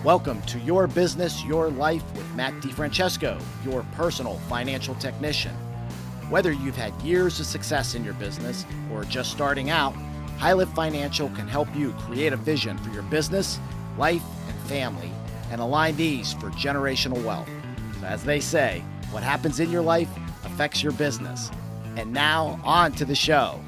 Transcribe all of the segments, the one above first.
Welcome to Your Business, Your Life with Matt DiFrancesco, your personal financial technician. Whether you've had years of success in your business or just starting out, Highlift Financial can help you create a vision for your business, life, and family, and align these for generational wealth. So as they say, what happens in your life affects your business. And now, on to the show.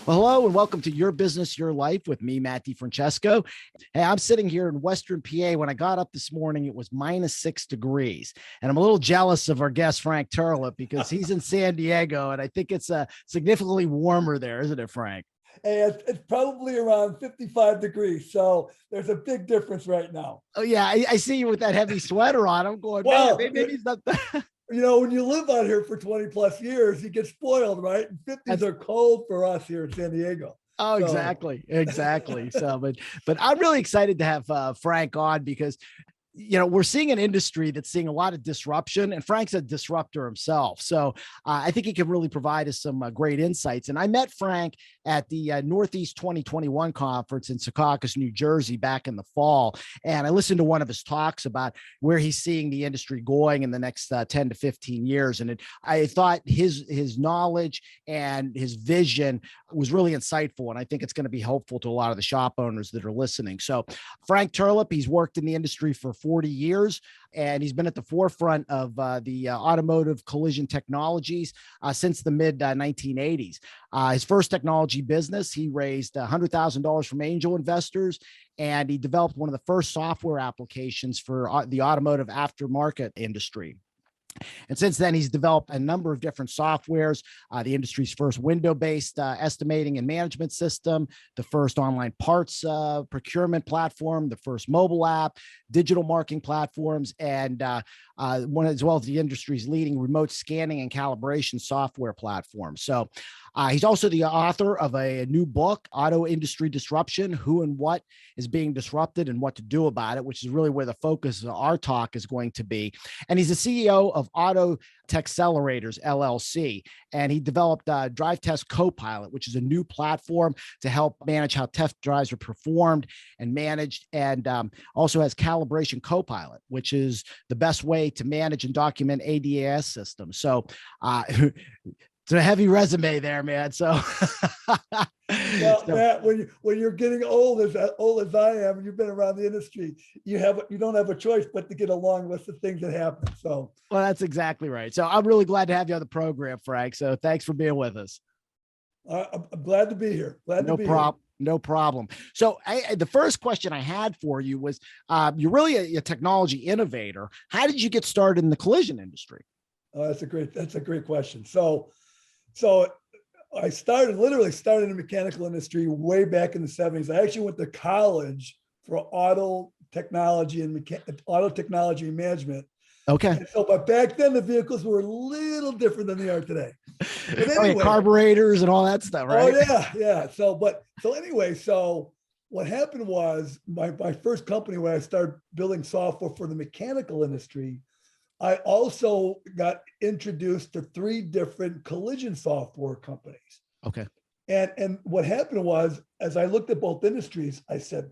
Well, hello and welcome to Your Business, Your Life with me, Matt DiFrancesco. Hey, I'm sitting here in Western PA. When I got up this morning, it was -6 degrees. And I'm a little jealous of our guest, Frank Terlep, because he's in San Diego. And I think it's significantly warmer there, isn't it, Frank? Hey, it's probably around 55 degrees. So there's a big difference right now. Oh, yeah. I see you with that heavy sweater on. I'm going, well, man, maybe he's not when you live out here for 20 plus years, you get spoiled, right? And 50s are cold for us here in San Diego. Oh, exactly. So, but I'm really excited to have Frank on because, we're seeing an industry that's seeing a lot of disruption, and Frank's a disruptor himself. So I think he can really provide us some great insights. And I met Frank at the Northeast 2021 conference in Secaucus, New Jersey, back in the fall. And I listened to one of his talks about where he's seeing the industry going in the next 10 to 15 years. And I thought his knowledge and his vision was really insightful. And I think it's going to be helpful to a lot of the shop owners that are listening. So Frank Terlep, he's worked in the industry for 40 years, and he's been at the forefront of the automotive collision technologies since the mid 1980s. His first technology business, he raised $100,000 from angel investors, and he developed one of the first software applications for the automotive aftermarket industry. And since then, he's developed a number of different softwares, the industry's first window-based estimating and management system, the first online parts procurement platform, the first mobile app, digital marketing platforms, and one as well as the industry's leading remote scanning and calibration software platform. So he's also the author of a new book, Auto Industry Disruption: Who and What is Being Disrupted and What to Do About It, which is really where the focus of our talk is going to be. And he's the CEO of Auto Techcelerators, LLC. And he developed Drive Test Copilot, which is a new platform to help manage how test drives are performed and managed, and also has Calibration Copilot, which is the best way to manage and document ADAS systems. So it's a heavy resume there, man. So, Matt, when you're getting old as I am, and you've been around the industry, you don't have a choice but to get along with the things that happen. So, well, that's exactly right. So I'm really glad to have you on the program, Frank. So thanks for being with us. I'm glad to be here. No problem. So the first question I had for you was, you're really a technology innovator. How did you get started in the collision industry? That's a great question. So I literally started in the mechanical industry way back in the 70s. I actually went to college for auto technology and management. Okay. And so, but back then the vehicles were a little different than they are today. But anyway, carburetors and all that stuff, right? Oh yeah. So what happened was my first company, when I started building software for the mechanical industry, I also got introduced to 3 different collision software companies. Okay. And what happened was, as I looked at both industries, I said,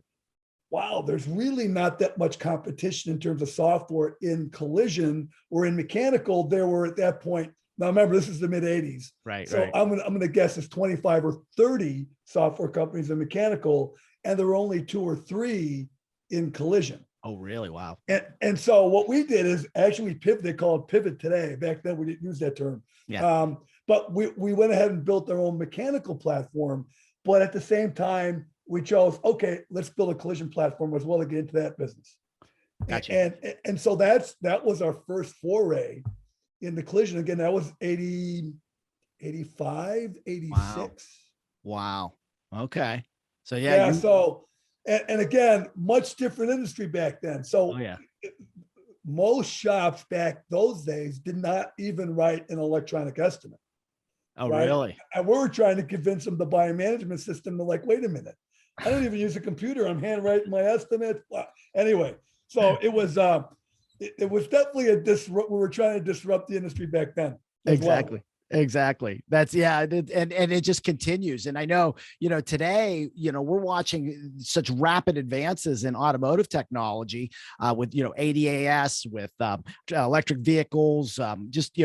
wow, there's really not that much competition in terms of software in collision, or in mechanical. There were at that point, now remember, this is the mid 80s. Right. So right. I'm going to guess it's 25 or 30 software companies in mechanical, and there were only 2 or 3 in collision. Oh, really? Wow. And so what we did is actually they call it pivot today. Back then we didn't use that term. Yeah. But we went ahead and built our own mechanical platform. But at the same time, we chose, okay, let's build a collision platform as well to get into that business. Gotcha. And so that was our first foray in the collision. Again, that was 80, 85, 86. Wow. Okay. So yeah. And again, much different industry back then. So most shops back those days did not even write an electronic estimate. Oh, right? really? And we were trying to convince them to buy a management system. They're like, wait a minute, I don't even use a computer. I'm handwriting my estimates. Well, anyway, so it was definitely we were trying to disrupt the industry back then. Exactly. Exactly. That's yeah, and it just continues. And I know, today, we're watching such rapid advances in automotive technology with ADAS, with electric vehicles, just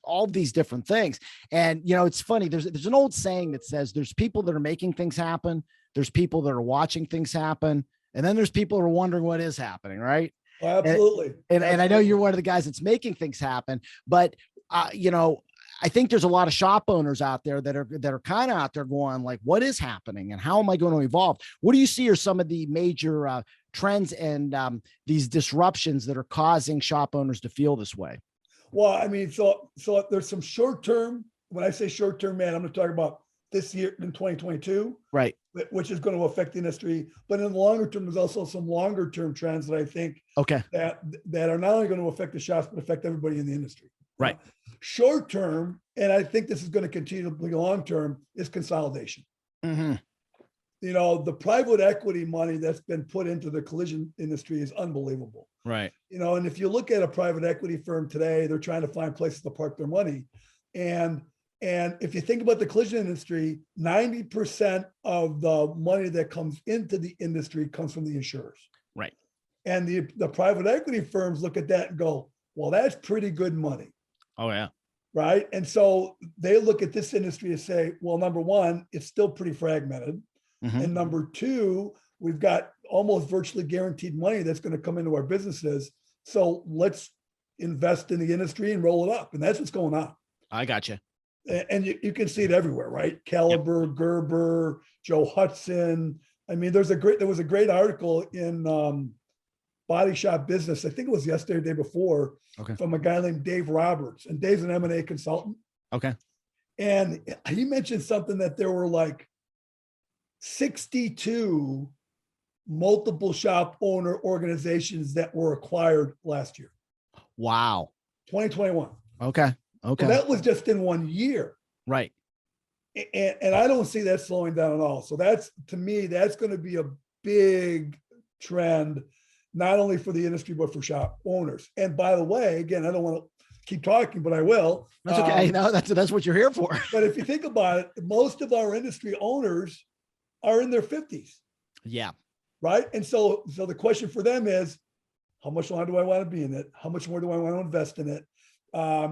all these different things. And it's funny. There's an old saying that says there's people that are making things happen, there's people that are watching things happen, and then there's people who are wondering what is happening, right? Oh, And absolutely. and I know you're one of the guys that's making things happen, but uh, you know, I think there's a lot of shop owners out there that are kind of out there going like, what is happening and how am I going to evolve? What do you see are some of the major trends and these disruptions that are causing shop owners to feel this way? Well, I mean, so there's some short term. When I say short term, man, I'm going to talk about this year in 2022, Right. which is going to affect the industry. But in the longer term, there's also some longer term trends that I think Okay. that are not only going to affect the shops, but affect everybody in the industry. Right. Short term, and I think this is going to continue to be long term, is consolidation. Mm-hmm. The private equity money that's been put into the collision industry is unbelievable. Right. And if you look at a private equity firm today, they're trying to find places to park their money. And if you think about the collision industry, 90% of the money that comes into the industry comes from the insurers. Right. And the private equity firms look at that and go, well, that's pretty good money. Oh, yeah. Right. And so they look at this industry and say, well, number one, it's still pretty fragmented. Mm-hmm. And number two, we've got almost virtually guaranteed money that's going to come into our businesses. So let's invest in the industry and roll it up. And that's what's going on. I got you. And you can see it everywhere, right? Caliber, yep. Gerber, Joe Hudson. I mean, there was a great article in Body Shop Business. I think it was yesterday, the day before, okay, from a guy named Dave Roberts. And Dave's an M&A consultant. Okay. And he mentioned something that there were like 62 multiple shop owner organizations that were acquired last year. Wow. 2021. Okay. Okay. So that was just in 1 year. Right. And I don't see that slowing down at all. So to me, that's going to be a big trend, not only for the industry, but for shop owners. And by the way, again, I don't want to keep talking, but I will. That's okay. No, that's what you're here for. But if you think about it, most of our industry owners are in their 50s. Yeah. Right. And so the question for them is, how much longer do I want to be in it? How much more do I want to invest in it?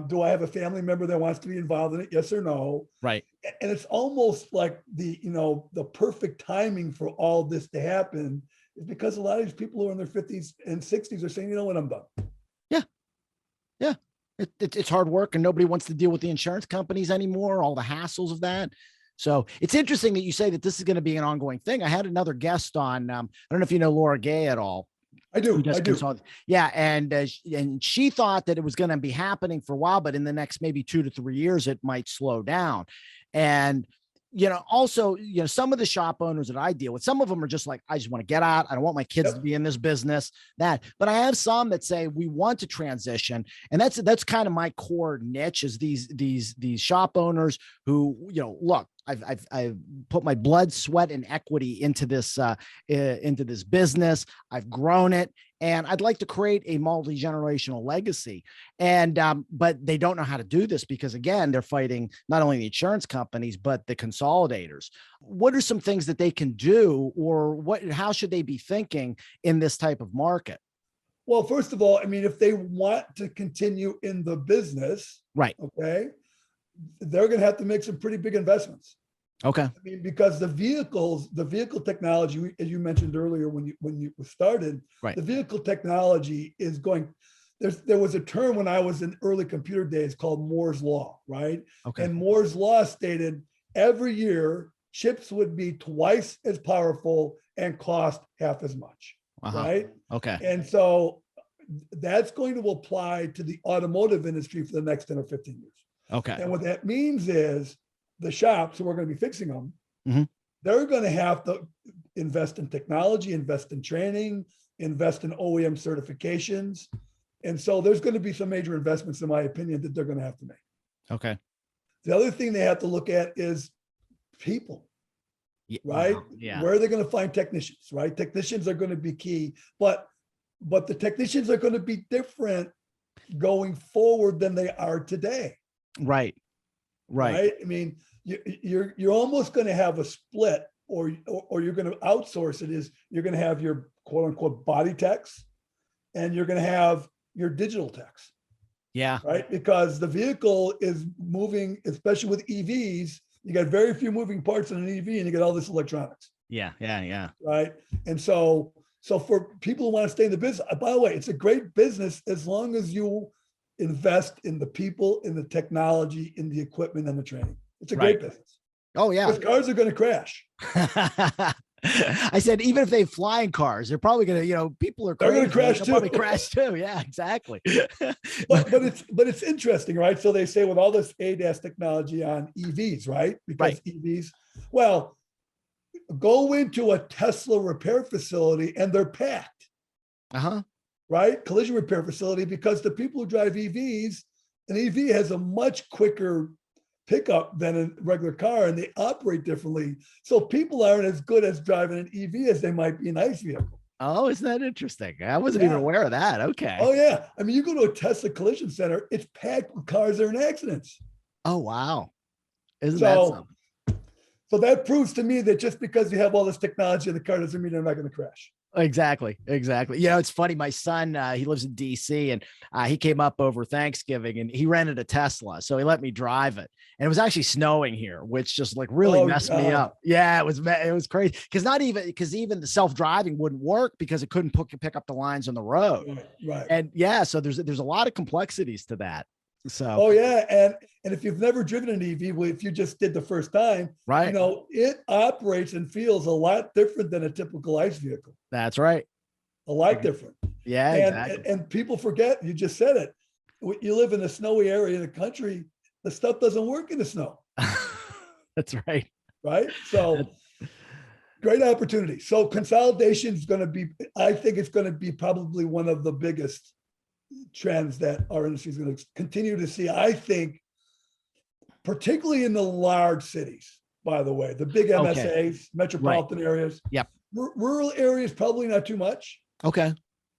Do I have a family member that wants to be involved in it? Yes or no? Right. And it's almost like the perfect timing for all this to happen is because a lot of these people who are in their 50s and 60s are saying, you know what, I'm done. Yeah. Yeah. It's hard work and nobody wants to deal with the insurance companies anymore, all the hassles of that. So it's interesting that you say that this is going to be an ongoing thing. I had another guest on, I don't know if you know Laura Gay at all. I do. Yeah. And she thought that it was going to be happening for a while, but in the next maybe 2 to 3 years, it might slow down. And, also, some of the shop owners that I deal with, some of them are just like, I just want to get out. I don't want my kids to be in this business, but I have some that say we want to transition. And that's kind of my core niche is these shop owners who, look, I've put my blood, sweat, and equity into this business. I've grown it, and I'd like to create a multi-generational legacy. And but they don't know how to do this because, again, they're fighting not only the insurance companies but the consolidators. What are some things that they can do, or how should they be thinking in this type of market? Well, first of all, I mean, if they want to continue in the business, right? Okay. They're going to have to make some pretty big investments. Okay. I mean, because the vehicle technology, as you mentioned earlier, when you started, right, the vehicle technology is going. There was a term when I was in early computer days called Moore's Law, right? Okay. And Moore's Law stated every year chips would be twice as powerful and cost half as much, right? Okay. And so that's going to apply to the automotive industry for the next 10 or 15 years. Okay. And what that means is the shops who are going to be fixing them, mm-hmm, they're going to have to invest in technology, invest in training, invest in OEM certifications. And so there's going to be some major investments, in my opinion, that they're going to have to make. Okay. The other thing they have to look at is people, right? Yeah. Where are they going to find technicians, right? Technicians are going to be key, but the technicians are going to be different going forward than they are today. Right. Right. right? I mean, you're almost going to have a split, or you're going to outsource it. Is you're going to have your quote unquote body techs, and you're going to have your digital techs, Yeah. right? Because the vehicle is moving, especially with EVs. You got very few moving parts in an EV, and you get all this electronics, Yeah. Yeah. Yeah. right? And so for people who want to stay in the business, by the way, it's a great business as long as you invest in the people, in the technology, in the equipment, and the training. It's a Right. great business Oh yeah. because cars are going to crash. I said, even if they have flying cars, they're probably gonna, people are They're crazy. going to crash They'll too. probably crash too. Yeah, exactly. But it's interesting, right? So they say with all this ADAS technology on EVs, right? Because Right. EVs, well, go into a Tesla repair facility and they're packed, Uh-huh. right? Collision repair facility, because the people who drive EVs, an EV has a much quicker pickup than a regular car, and they operate differently. So people aren't as good as driving an EV as they might be an ICE vehicle. Oh, isn't that interesting? I wasn't even Yeah. aware of that. Okay. Oh yeah. I mean, you go to a Tesla collision center, it's packed with cars that are in accidents. Oh, wow. Isn't that So, something? so that proves to me that just because you have all this technology in the car doesn't mean they're not going to crash. Exactly. Exactly. It's funny. My son, he lives in DC, and he came up over Thanksgiving, and he rented a Tesla. So he let me drive it. And it was actually snowing here, which just like really messed me up. Yeah, it was crazy. Because even the self-driving wouldn't work because it couldn't pick up the lines on the road. Right. And yeah, so there's a lot of complexities to that. So Oh yeah, and if you've never driven an EV, well, if you just did the first time, right. It operates and feels a lot different than a typical ICE vehicle. That's right. A lot different. Yeah, exactly. And people forget, you just said it. You live in a snowy area in the country, the stuff doesn't work in the snow. That's right. Right. So great opportunity. So consolidation is going to be, I think it's going to be probably one of the biggest trends that our industry is going to continue to see. I think, particularly in the large cities, by the way, the big MSAs, metropolitan areas. Yep. Rural areas, probably not too much. Okay.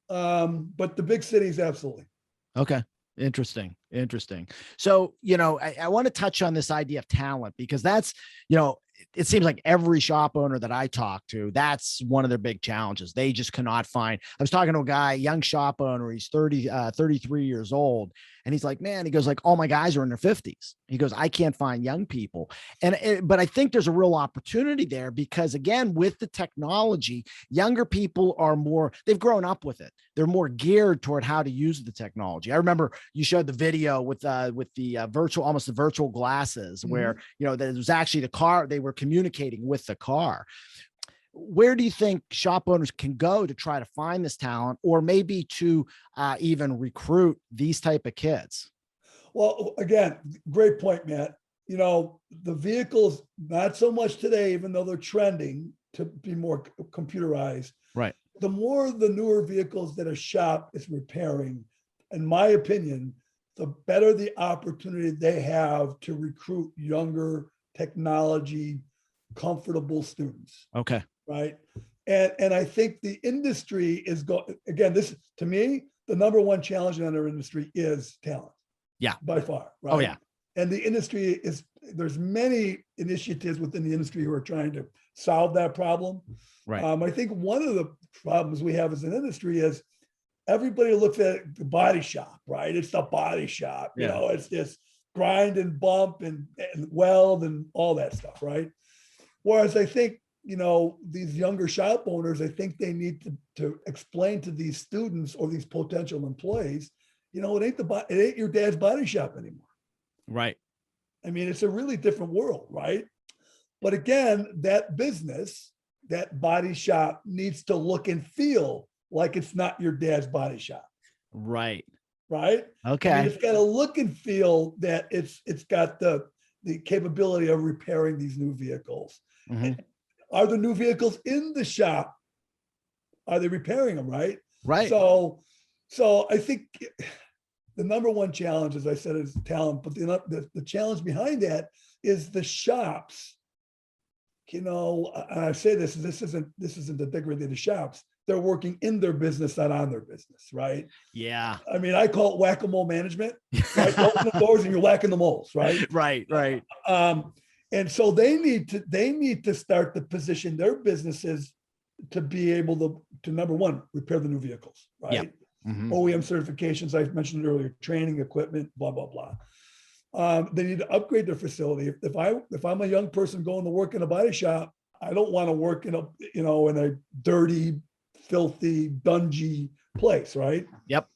But the big cities, absolutely. Okay. Interesting. So, I want to touch on this idea of talent, because that's, it seems like every shop owner that I talk to, that's one of their big challenges. They just cannot find. I was talking to a guy, young shop owner. He's 33 years old. And he's like, man, he goes like, all my guys are in their 50s. He goes, I can't find young people. But I think there's a real opportunity there, because again, with the technology, younger people they've grown up with it. They're more geared toward how to use the technology. I remember you showed the video with the virtual glasses, where, there was actually the car, they were communicating with the car. Where do you think shop owners can go to try to find this talent, or maybe to even recruit these type of kids? Well, again, great point, Matt. The vehicles, not so much today, even though they're trending to be more computerized. Right. The more the newer vehicles that a shop is repairing, in my opinion, the better the opportunity they have to recruit younger, technology comfortable students. Okay. Right. And I think the industry is again, this, to me, the number one challenge in our industry is talent. Yeah. By far. Right. Oh yeah. And the industry there's many initiatives within the industry who are trying to solve that problem. Right. I think one of the problems we have as an industry is everybody looks at the body shop, right? It's the body shop, it's just grind and bump and weld and all that stuff, right? Whereas I think, these younger shop owners, I think they need to explain to these students or these potential employees, it ain't your dad's body shop anymore. Right. I mean, it's a really different world, right? But again, that business, that body shop needs to look and feel like it's not your dad's body shop. Right. Right. Okay. I mean, it's got to look and feel that it's got the capability of repairing these new vehicles. Mm-hmm. Are the new vehicles in the shop? Are they repairing them? Right. Right. So I think the number one challenge, as I said, is talent, but the challenge behind that is the shops. And I say this isn't a degradation of the shops. they're working in their business, not on their business, right? Yeah. I mean, I call it whack-a-mole management, right? Open the doors and you're whacking the moles, right? Right. And so they need to start to position their businesses to be able to number one, repair the new vehicles, right? Yep. Mm-hmm. OEM certifications, I mentioned earlier, training, equipment, blah, blah, blah. They need to upgrade their facility. If I'm a young person going to work in a body shop, I don't want to work in a dirty, filthy, dungy place, right? Yep.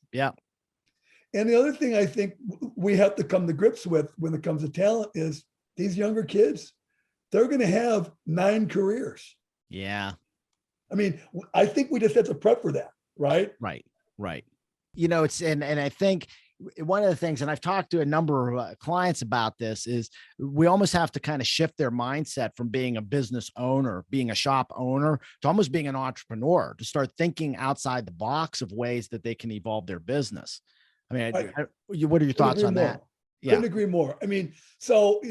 And the other thing I think we have to come to grips with when it comes to talent is these younger kids, they're going to have 9 careers. Yeah. I mean, I think we just have to prep for that, right? Right. It's, and I think one of the things, and I've talked to a number of clients about this, is we almost have to kind of shift their mindset from being a business owner, being a shop owner, to almost being an entrepreneur, to start thinking outside the box of ways that they can evolve their business. I mean, what are your thoughts on that? Yeah. Couldn't agree more. I mean, so,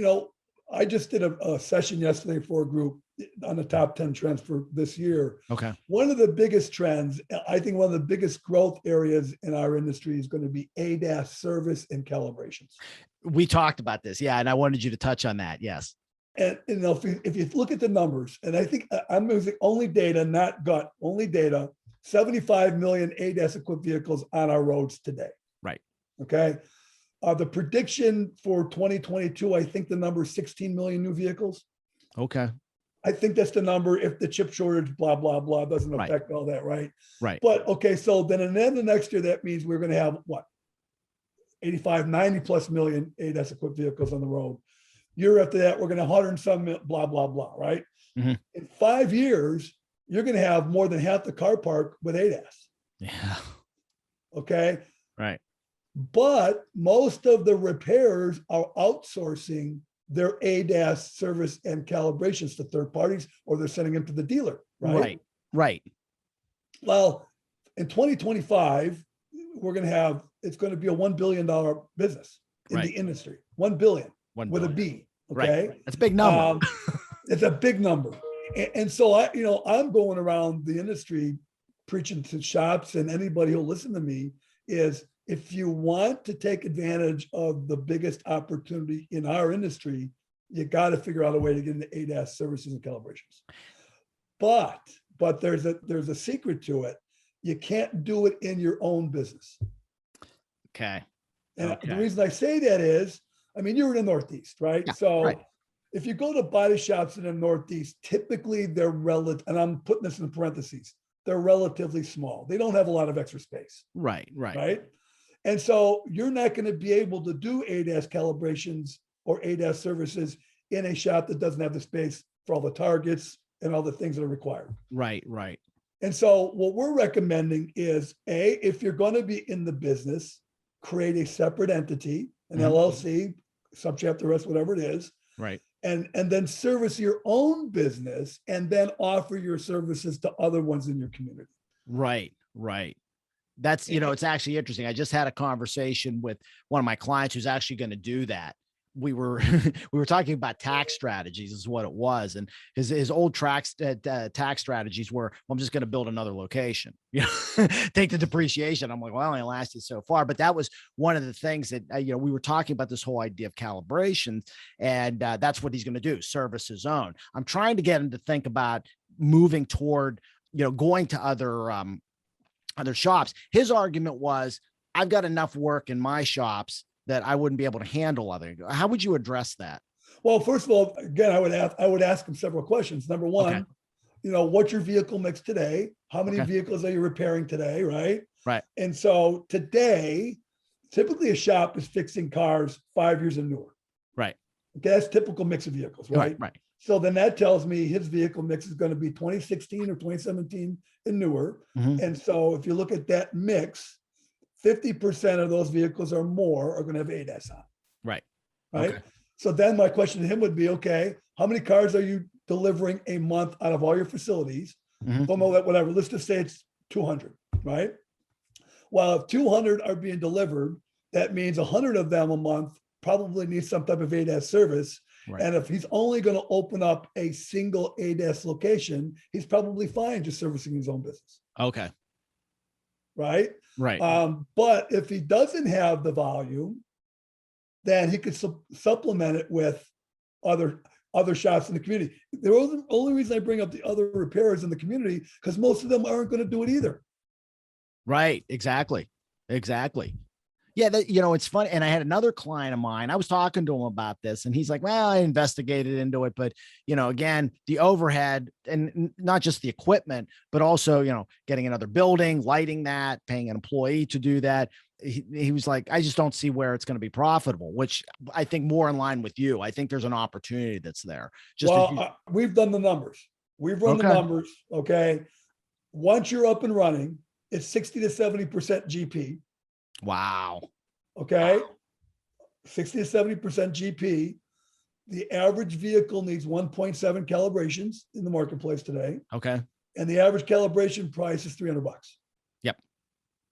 I just did a session yesterday for a group on the top 10 trends for this year. Okay. One of the biggest trends, I think one of the biggest growth areas in our industry is going to be ADAS service and calibrations. We talked about this. Yeah. And I wanted you to touch on that. Yes. And if you look at the numbers, and I think I'm using only data, not gut, only data, 75 million ADAS equipped vehicles on our roads today. Right. Okay. The prediction for 2022, I think the number is 16 million new vehicles. Okay. I think that's the number if the chip shortage, blah, blah, blah, doesn't affect all that, right? Right. But okay, so then and then the next year, that means we're going to have what? 85, 90 plus million ADAS equipped vehicles on the road. Year after that, we're going to have 100 and some, blah, blah, blah, right? Mm-hmm. In 5 years, you're going to have more than half the car park with ADAS. Yeah. Okay. Right. But most of the repairs are outsourcing their ADAS service and calibrations to third parties, or they're sending them to the dealer, right? Right. Well, in 2025, it's going to be a $1 billion business in the industry. 1 billion with a B. Okay. Right. That's a big number. It's a big number. And so I'm going around the industry preaching to shops, and anybody who'll listen to me is, if you want to take advantage of the biggest opportunity in our industry, you got to figure out a way to get into ADAS services and calibrations. But there's a secret to it. You can't do it in your own business. Okay. And the reason I say that is, I mean, you're in the Northeast, right? Yeah, so right. If you go to body shops in the Northeast, typically they're relative, and I'm putting this in parentheses, they're relatively small. They don't have a lot of extra space. Right. And so you're not going to be able to do ADAS calibrations or ADAS services in a shop that doesn't have the space for all the targets and all the things that are required. Right. And so what we're recommending is, if you're going to be in the business, create a separate entity, an LLC, subchapter S, whatever it is. Right. And then service your own business, and then offer your services to other ones in your community. Right. That's, it's actually interesting. I just had a conversation with one of my clients who's actually going to do that. We were talking about tax strategies is what it was. And his old tax strategies were, well, I'm just going to build another location, take the depreciation. I'm like, well, it lasted so far, but that was one of the things that, we were talking about, this whole idea of calibration, and that's what he's going to do, service his own. I'm trying to get him to think about moving toward, going to other shops. His argument was, I've got enough work in my shops that I wouldn't be able to handle other. How would you address that? Well, first of all, again, I would ask him several questions. Number one, what's your vehicle mix today? How many vehicles are you repairing today? Right. And so today, typically a shop is fixing cars 5 years and newer. Right. Okay, that's typical mix of vehicles, right? Right. So then that tells me his vehicle mix is going to be 2016 or 2017 and newer. Mm-hmm. And so if you look at that mix, 50% of those vehicles or more are going to have ADAS on. Right. Okay. So then my question to him would be, okay, how many cars are you delivering a month out of all your facilities? Mm-hmm. Don't know that, whatever. Let's just say it's 200, right? Well, if 200 are being delivered, that means 100 of them a month probably need some type of ADAS service. Right. And if he's only going to open up a single ADAS location, he's probably fine just servicing his own business. Okay. right? Right. But if he doesn't have the volume, then he could supplement it with other shops in the community. The only reason I bring up the other repairers in the community, because most of them aren't going to do it either. Right. Exactly. Exactly. Yeah, that, you know, it's funny. And I had another client of mine. I was talking to him about this, and he's like, "Well, I investigated into it, but you know, again, the overhead, and not just the equipment, but also, you know, getting another building, lighting that, paying an employee to do that." He was like, "I just don't see where it's going to be profitable," which I think more in line with you. I think there's an opportunity that's there. Just as you, We've done the numbers. We've run the okay, numbers. Okay. Once you're up and running, it's 60 to 70% GP. wow, Okay. wow, 60 to 70% GP. The average vehicle needs 1.7 calibrations in the marketplace today. okay, And the average calibration price is $300. yep,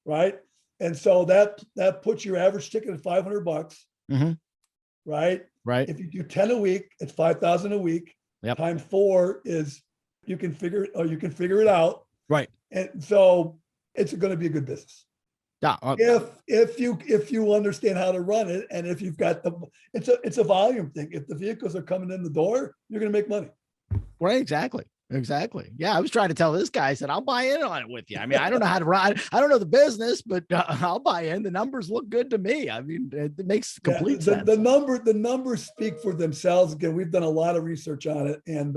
Right. And so that puts your average ticket at $500. mm-hmm. Right. Right, If you do 10 a week, it's 5,000 a week. yep, Times 4 is you can figure it out. right, And so it's going to be a good business. yeah, If you understand how to run it, and if you've got it's a volume thing. If the vehicles are coming in the door, you're going to make money. right, exactly. Exactly. Yeah. I was trying to tell this guy, I said, I'll buy in on it with you. I mean, I don't know how to ride. I don't know the business, but I'll buy in. The numbers look good to me. I mean, it makes complete sense. The numbers speak for themselves. Again, we've done a lot of research on it, and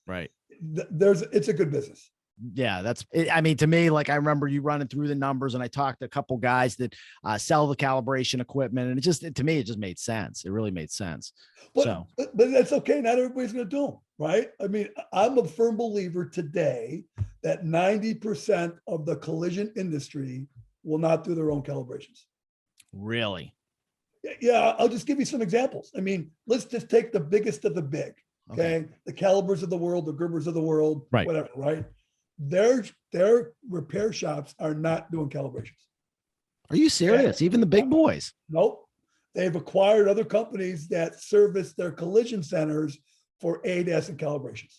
Right. it's a good business. Yeah, that's it. I mean, to me, like I remember you running through the numbers, and I talked to a couple guys that sell the calibration equipment, and to me, it just made sense. It really made sense. So, But that's okay. Not everybody's going to do them, right? I mean, I'm a firm believer today that 90% of the collision industry will not do their own calibrations. really, Yeah, I'll just give you some examples. I mean, let's just take the biggest of the big, okay? The Calibers of the world, the Gerbers of the world, right? whatever, right? Their repair shops are not doing calibrations. Are you serious? Even the big boys? Nope. They've acquired other companies that service their collision centers for ADAS and calibrations.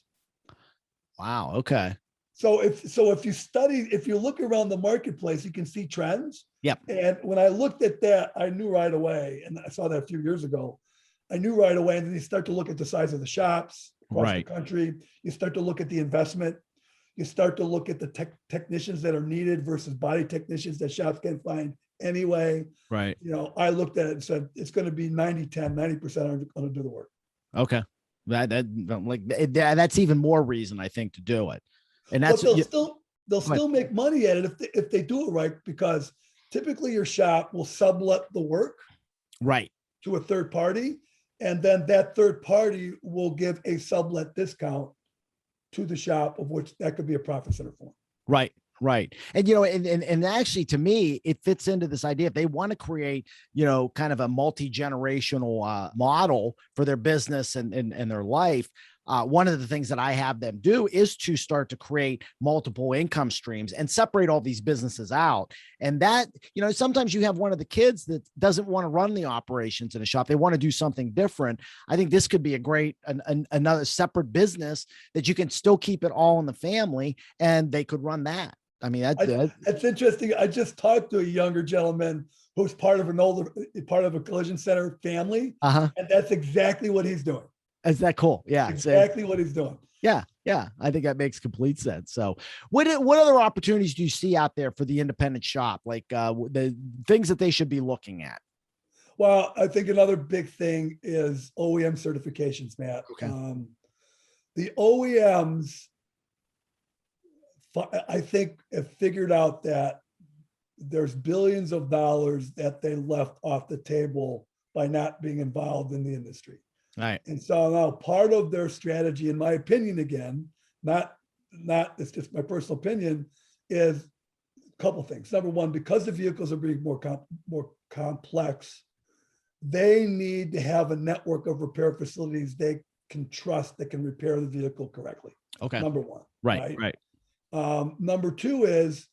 Wow. Okay. So if you look around the marketplace, you can see trends. Yep. And when I looked at that, I knew right away, and I saw that a few years ago. I knew right away, and then you start to look at the size of the shops across the country. You start to look at the investment. You start to look at the technicians that are needed versus body technicians that shops can't find anyway. Right. You know, I looked at it and said, it's going to be 90-10, 90% are going to do the work. Okay. That's even more reason I think to do it. And that's but they'll still make money at it if they do it right, because typically your shop will sublet the work right to a third party, and then that third party will give a sublet discount to the shop, of which that could be a profit center for them. Right. Right. And, you know, and actually to me, it fits into this idea. If they want to create, you know, kind of a multi-generational model for their business and their life, one of the things that I have them do is to start to create multiple income streams and separate all these businesses out. And that, you know, sometimes you have one of the kids that doesn't want to run the operations in a shop. They want to do something different. I think this could be a great, another separate business that you can still keep it all in the family, and they could run that. I mean, that's interesting. I just talked to a younger gentleman who's part of a collision center family. And that's exactly what he's doing. Is that cool? Yeah. Exactly what he's doing. Yeah. Yeah. I think that makes complete sense. So what other opportunities do you see out there for the independent shop? Like the things that they should be looking at? Well, I think another big thing is OEM certifications, Matt. Okay. The OEMs, I think, have figured out that there's billions of dollars that they left off the table by not being involved in the industry. Right. And so now part of their strategy, in my opinion, again, not it's just my personal opinion, is a couple of things. Number one, because the vehicles are being more complex, they need to have a network of repair facilities they can trust that can repair the vehicle correctly. Okay. Number one. Right. Number two is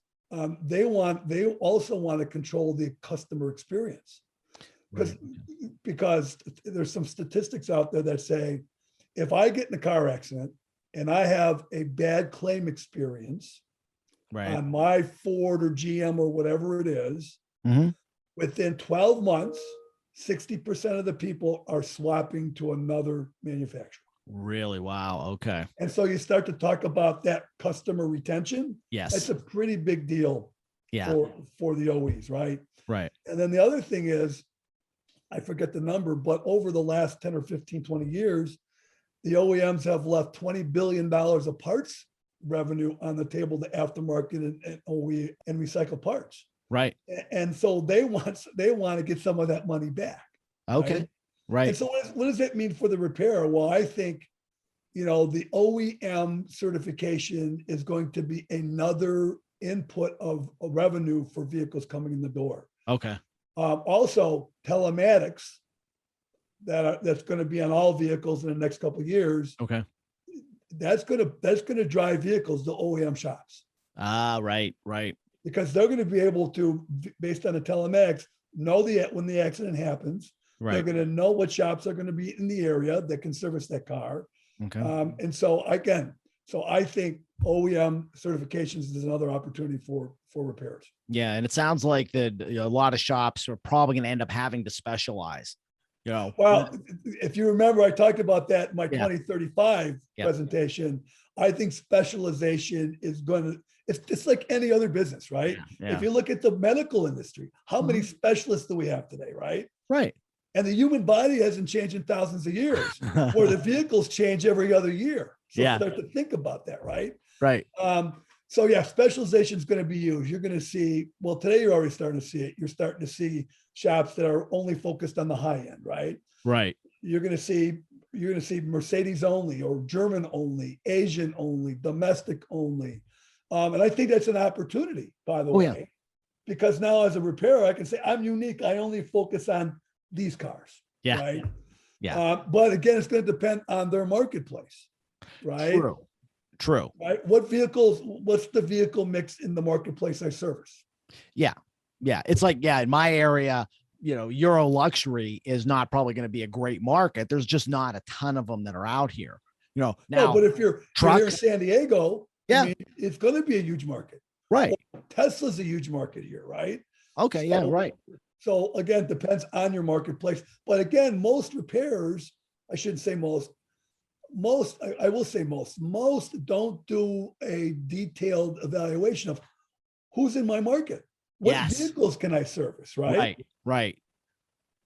they also want to control the customer experience, because there's some statistics out there that say, if I get in a car accident and I have a bad claim experience, Right. on my Ford or GM or whatever it is, Mhm. within 12 months, 60% of the people are swapping to another manufacturer. Really? Wow. Okay. And so you start to talk about that customer retention. That's Yes. a pretty big deal Yeah. for the OEs, right? Right. And then the other thing is, I forget the number, but over the last 10 or 15, 20 years, the OEMs have left $20 billion of parts revenue on the table to aftermarket and OE and recycle parts. Right. And so they want to get some of that money back. Okay. Right. Right. And so what does that mean for the repair? Well, I think, the OEM certification is going to be another input of revenue for vehicles coming in the door. Okay. Also, telematics that's going to be on all vehicles in the next couple of years. Okay. That's going to drive vehicles to OEM shops. Ah, right. Right. Because they're going to be able to, based on the telematics, know when the accident happens. Right. They're going to know what shops are going to be in the area that can service that car. Okay. And so I think OEM certifications is another opportunity for repairs. Yeah, and it sounds like that a lot of shops are probably going to end up having to specialize. Well, if you remember, I talked about that in my Yeah. 2035 presentation. I think specialization is going to, it's just like any other business, right? Yeah. If you look at the medical industry, how many specialists do we have today, right? Right. And the human body hasn't changed in thousands of years, where the vehicles change every other year. So start to think about that, right? Right. So yeah, specialization is going to be used. You're going to see, well, today you're already starting to see it. You're starting to see shops that are only focused on the high end, right? Right. You're going to see Mercedes only, or German only, Asian only, domestic only. And I think that's an opportunity, by the way, because now as a repairer, I can say I'm unique. I only focus on these cars. Yeah. Right. Yeah. But again, it's going to depend on their marketplace. Right. True. Right. What's the vehicle mix in the marketplace I service? Yeah. Yeah. It's like, in my area, Euro luxury is not probably going to be a great market. There's just not a ton of them that are out here. Now, but if you're here in San Diego, it's going to be a huge market. Right. Tesla's a huge market here, right? Okay. So, right. So again, depends on your marketplace. But again, most repairers, I shouldn't say most, I will say most don't do a detailed evaluation of who's in my market. What vehicles can I service, right? Right.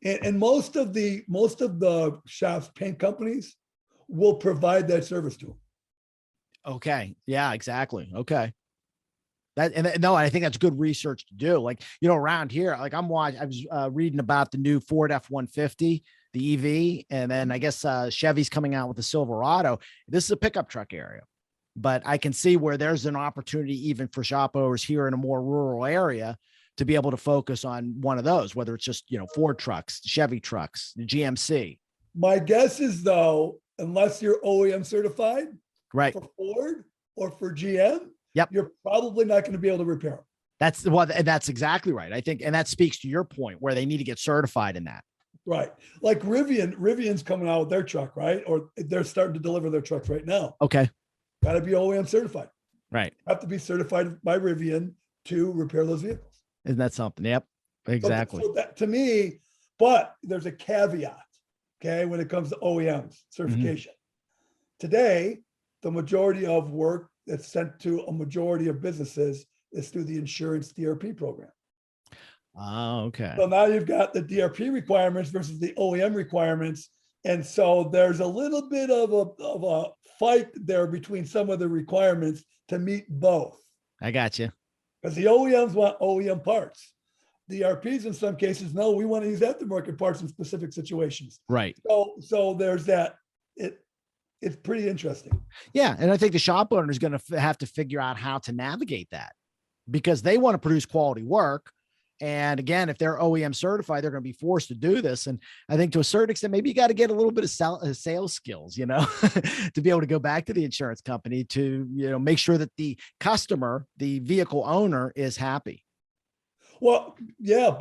And most of the shops, paint companies, will provide that service to them. Okay. Yeah, exactly. Okay. I think that's good research to do. Like, around here, like I was reading about the new Ford F-150, the EV, and then I guess Chevy's coming out with the Silverado. This is a pickup truck area, but I can see where there's an opportunity even for shop owners here in a more rural area to be able to focus on one of those, whether it's just, Ford trucks, Chevy trucks, the GMC. My guess is, though, unless you're OEM certified, right, for Ford or for GM, yep, you're probably not going to be able to repair them. That's exactly right. I think, and that speaks to your point where they need to get certified in that. Right. Like Rivian's coming out with their truck, right? Or they're starting to deliver their trucks right now. Okay. Got to be OEM certified. Right. Have to be certified by Rivian to repair those vehicles. Isn't that something? Yep. Exactly. So that, to me, but there's a caveat, okay, when it comes to OEMs certification. Today, the majority of work that's sent to a majority of businesses is through the insurance DRP program. Oh, okay. So now you've got the DRP requirements versus the OEM requirements. And so there's a little bit of a fight there between some of the requirements to meet both. I got you. Because the OEMs want OEM parts. The DRPs in some cases, no, we want to use aftermarket parts in specific situations. Right. So there's that. It's pretty interesting. Yeah. And I think the shop owner is going to have to figure out how to navigate that because they want to produce quality work. And again, if they're OEM certified, they're going to be forced to do this. And I think to a certain extent, maybe you got to get a little bit of sales skills, to be able to go back to the insurance company to, make sure that the customer, the vehicle owner, is happy. Well, yeah,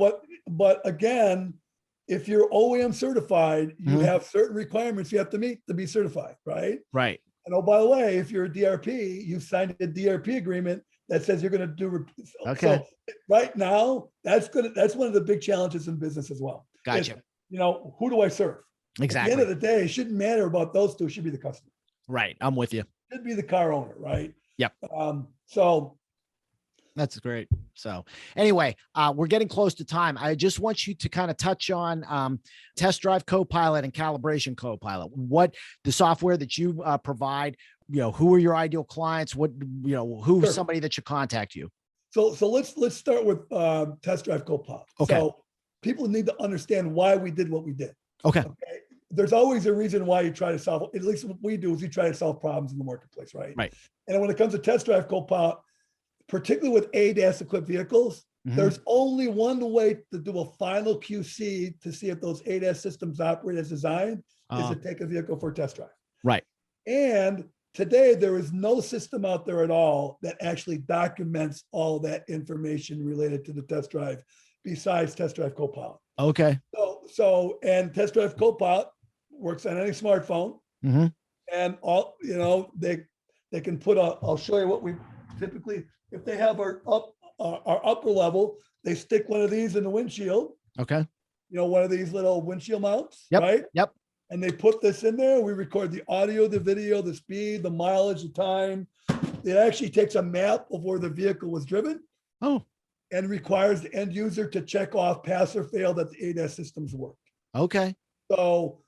but again, if you're OEM certified, you have certain requirements you have to meet to be certified, right? Right. And oh, by the way, if you're a DRP, you've signed a DRP agreement that says you're going to do. Okay. So right now, that's one of the big challenges in business as well. Gotcha. Is, who do I serve? Exactly. At the end of the day, it shouldn't matter about those two. It should be the customer. Right. I'm with you. It should be the car owner, right? Yep. So that's great. So anyway, we're getting close to time. I just want you to kind of touch on Test Drive Copilot and Calibration Copilot. What the software that you provide, who are your ideal clients? Who's Sure. somebody that should contact you? So let's start with Test Drive Copilot. Okay. So people need to understand why we did what we did. Okay. There's always a reason why you try to solve, at least what we do is we try to solve problems in the marketplace, right? Right. And when it comes to Test Drive Copilot, particularly with ADAS equipped vehicles, there's only one way to do a final QC to see if those ADAS systems operate as designed is to take a vehicle for a test drive. Right. And today there is no system out there at all that actually documents all that information related to the test drive besides Test Drive Copilot. Okay. And Test Drive Copilot works on any smartphone, and all they can put I'll show you what we typically, if they have our upper level, they stick one of these in the windshield. Okay. One of these little windshield mounts, Yep. right? Yep. And they put this in there. We record the audio, the video, the speed, the mileage, the time. It actually takes a map of where the vehicle was driven. Oh. And requires the end user to check off pass or fail that the ADAS systems work. Okay. So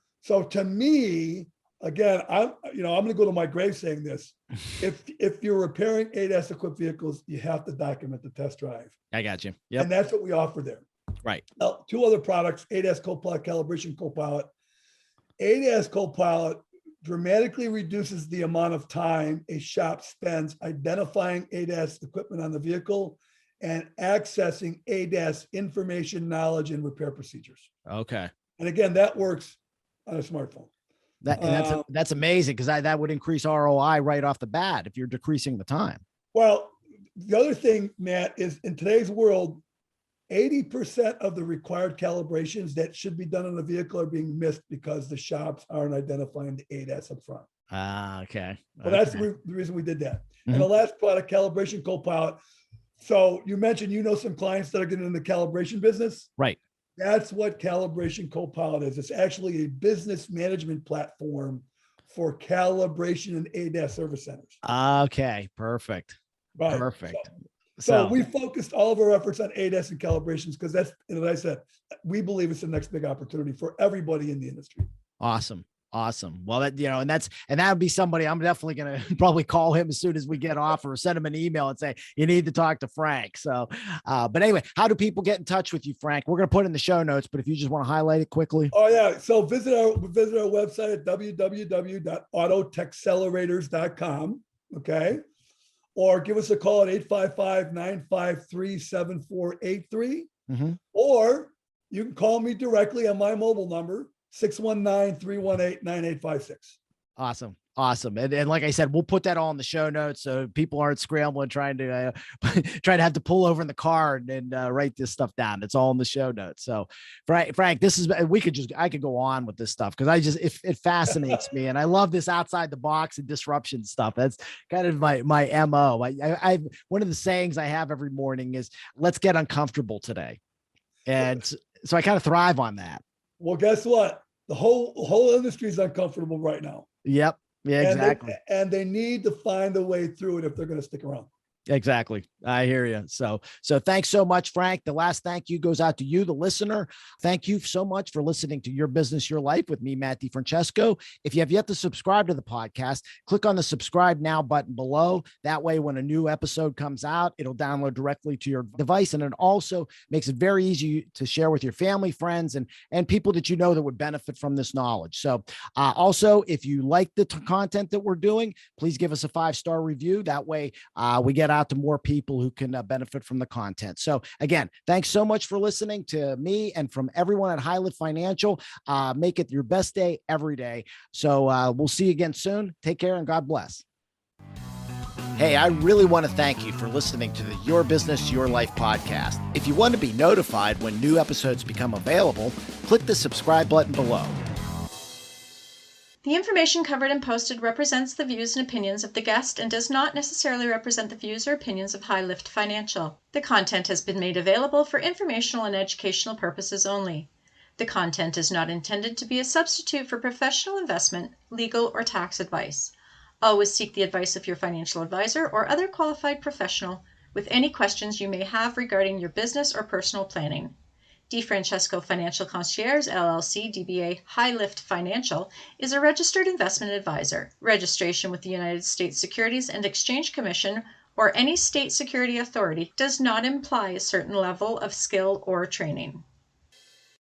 to me, again, I'm going to go to my grave saying this. If you're repairing ADAS equipped vehicles, you have to document the test drive. I got you. Yep. And that's what we offer there. Right. Now, two other products, ADAS Copilot, Calibration Copilot. ADAS Copilot dramatically reduces the amount of time a shop spends identifying ADAS equipment on the vehicle and accessing ADAS information, knowledge, and repair procedures. Okay. And again, that works on a smartphone. That's amazing, because that would increase ROI right off the bat if you're decreasing the time. Well, the other thing, Matt, is in today's world, 80% of the required calibrations that should be done on the vehicle are being missed because the shops aren't identifying the ADAS up front. Okay. Well, that's the reason we did that. And the last product, Calibration Copilot. So you mentioned, some clients that are getting in the calibration business. Right. That's what Calibration Copilot is. It's actually a business management platform for calibration and ADAS service centers. Okay. Perfect. Right. Perfect. So we focused all of our efforts on ADAS and calibrations because that's, as I said, we believe it's the next big opportunity for everybody in the industry. Awesome. Well, and that would be somebody I'm definitely going to probably call him as soon as we get off, or send him an email and say, you need to talk to Frank. So, but anyway, how do people get in touch with you, Frank? We're going to put it in the show notes, but if you just want to highlight it quickly. Oh yeah. So visit our website at www.autotechcelerators.com. Okay. Or give us a call at 855-953-7483. Or you can call me directly on my mobile number, 619-318-9856. Awesome. And like I said, we'll put that all in the show notes so people aren't scrambling trying to have to pull over in the car and write this stuff down. It's all in the show notes. So Frank, I could go on with this stuff because it fascinates me, and I love this outside the box and disruption stuff. That's kind of my MO. I one of the sayings I have every morning is, let's get uncomfortable today. And so I kind of thrive on that. Well, guess what? The whole industry is uncomfortable right now. Yep. Yeah, exactly. And they need to find a way through it if they're going to stick around. Exactly. I hear you. So thanks so much, Frank. The last thank you goes out to you, the listener. Thank you so much for listening to Your Business, Your Life with me, Matt DiFrancesco. If you have yet to subscribe to the podcast, click on the subscribe now button below. That way, when a new episode comes out, it'll download directly to your device. And it also makes it very easy to share with your family, friends, and people that you know that would benefit from this knowledge. So also, if you like the content that we're doing, please give us a 5-star review. That way we get out to more people who can benefit from the content. So again, thanks so much for listening to me and from everyone at Highlift Financial. Make it your best day every day. So we'll see you again soon. Take care and God bless. Hey, I really want to thank you for listening to the Your Business, Your Life podcast. If you want to be notified when new episodes become available, click the subscribe button below. The information covered and posted represents the views and opinions of the guest and does not necessarily represent the views or opinions of High Lift Financial. The content has been made available for informational and educational purposes only. The content is not intended to be a substitute for professional investment, legal, or tax advice. Always seek the advice of your financial advisor or other qualified professional with any questions you may have regarding your business or personal planning. DiFrancesco Financial Concierge LLC DBA High Lift Financial is a registered investment advisor. Registration with the United States Securities and Exchange Commission or any state security authority does not imply a certain level of skill or training.